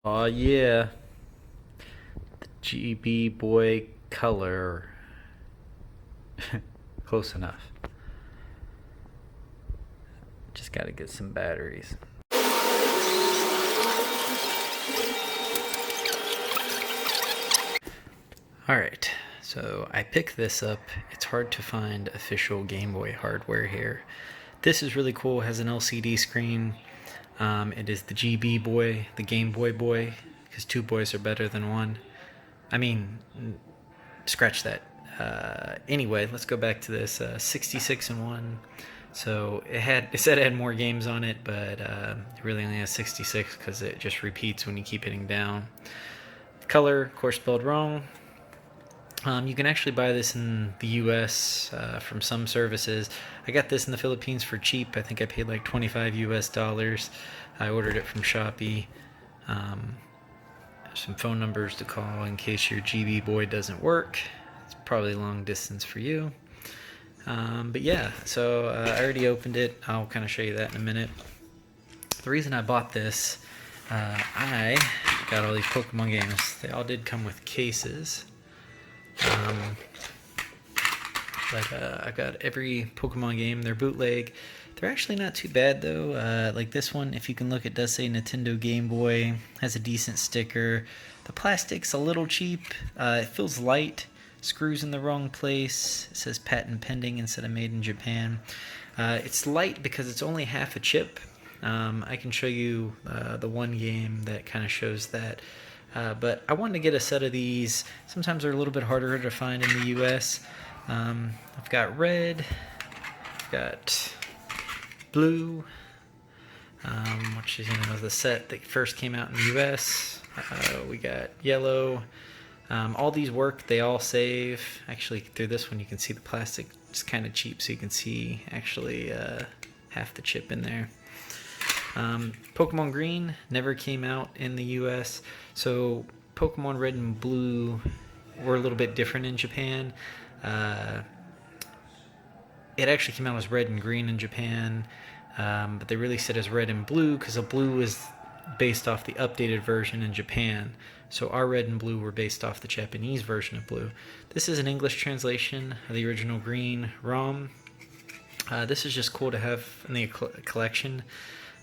Oh yeah, the GB Boy Color. Close enough. Just gotta get some batteries. Alright, so I picked this up. It's hard to find official Game Boy hardware here. This is really cool, it has an LCD screen. It is the GB Boy, the Game Boy Boy, because two boys are better than one. I mean, scratch that. Anyway, let's go back to this 66 and 1. So it said it had more games on it, but it really only has 66 because it just repeats when you keep hitting down. Color, of course, spelled wrong. You can actually buy this in the US from some services. I got this in the Philippines for cheap. I think I paid like 25 US dollars. I ordered it from Shopee. Um, some phone numbers to call in case your GB Boy doesn't work. It's probably long distance for you. But yeah, so I already opened it. I'll kind of show you that in a minute. The reason I bought this, I got all these Pokemon games. They all did come with cases. But I got every Pokemon game. They're bootleg. They're actually not too bad though. Like this one, if you can look, it does say Nintendo Game Boy. Has a decent sticker. The plastic's a little cheap. It feels light. Screws in the wrong place. It says patent pending instead of made in Japan. It's light because it's only half a chip. I can show you the one game that kind of shows that. But I wanted to get a set of these. Sometimes they're a little bit harder to find in the US. I've got red, I've got blue, which is the set that first came out in the US. We got yellow. All these work, they all save. Actually, through this one you can see the plastic is kind of cheap, so you can see actually half the chip in there. Pokemon Green never came out in the US, so Pokemon Red and Blue were a little bit different in Japan. It actually came out as Red and Green in Japan, but they released it as Red and Blue because the blue is based off the updated version in Japan. So our Red and Blue were based off the Japanese version of Blue. This is an English translation of the original Green ROM. This is just cool to have in the collection.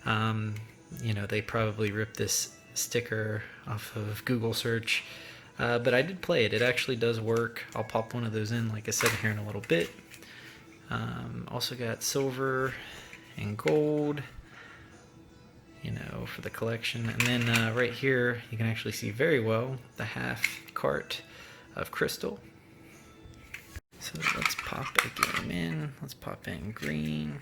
They probably ripped this sticker off of Google search. But I did play it. It actually does work. I'll pop one of those in, like I said, here in a little bit. Also got silver and gold, for the collection. And then right here, you can actually see very well the half cart of crystal. So let's pop a game in. Let's pop in green.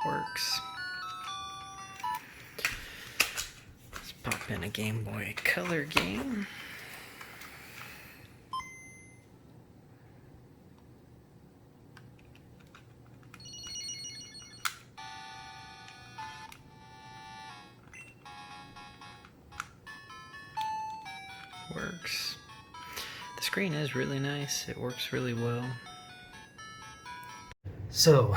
Works. Let's pop in a Game Boy Color game. Works. The screen is really nice. It works really well. So,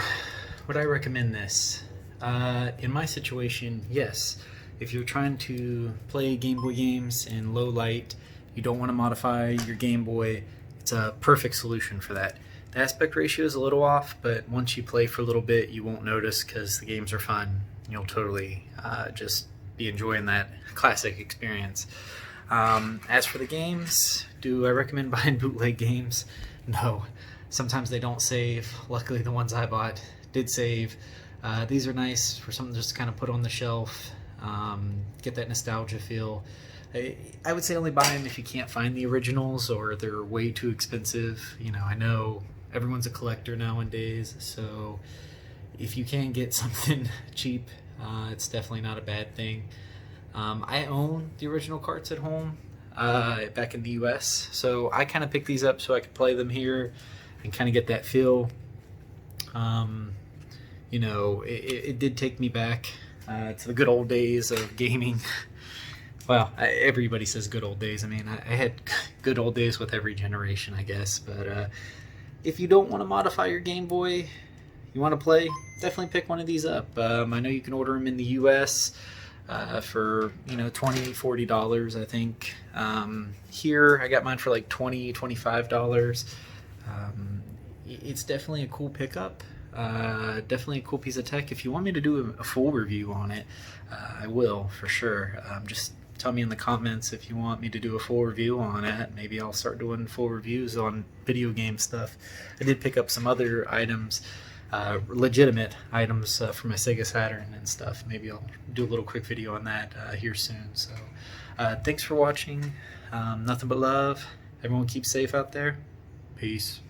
would I recommend this? In my situation, yes. If you're trying to play Game Boy games in low light, you don't want to modify your Game Boy, it's a perfect solution for that. The aspect ratio is a little off, but once you play for a little bit, you won't notice because the games are fun. You'll totally just be enjoying that classic experience. As for the games, do I recommend buying bootleg games? No. Sometimes they don't save. Luckily, the ones I bought did save. These are nice for something just to kind of put on the shelf, get that nostalgia feel. I would say only buy them if you can't find the originals or they're way too expensive. I know everyone's a collector nowadays, so if you can get something cheap, it's definitely not a bad thing. I own the original carts at home back in the US, so I kind of picked these up so I could play them here. and kind of get that feel. You know, it did take me back to the good old days of gaming. Well, everybody says good old days. I mean, I had good old days with every generation, I guess. But if you don't want to modify your Game Boy, you want to play, definitely pick one of these up. I know you can order them in the U.S. For, you know, $20, $40, I think. Here, I got mine for like $20, $25. It's definitely a cool pickup. Definitely a cool piece of tech. If you want me to do a full review on it, I will, for sure. Just tell me in the comments if you want me to do a full review on it. Maybe I'll start doing full reviews on video game stuff. I did pick up some other items, legitimate items for my Sega Saturn and stuff. Maybe I'll do a little quick video on that here soon. So thanks for watching. Nothing but love. Everyone keep safe out there. Peace.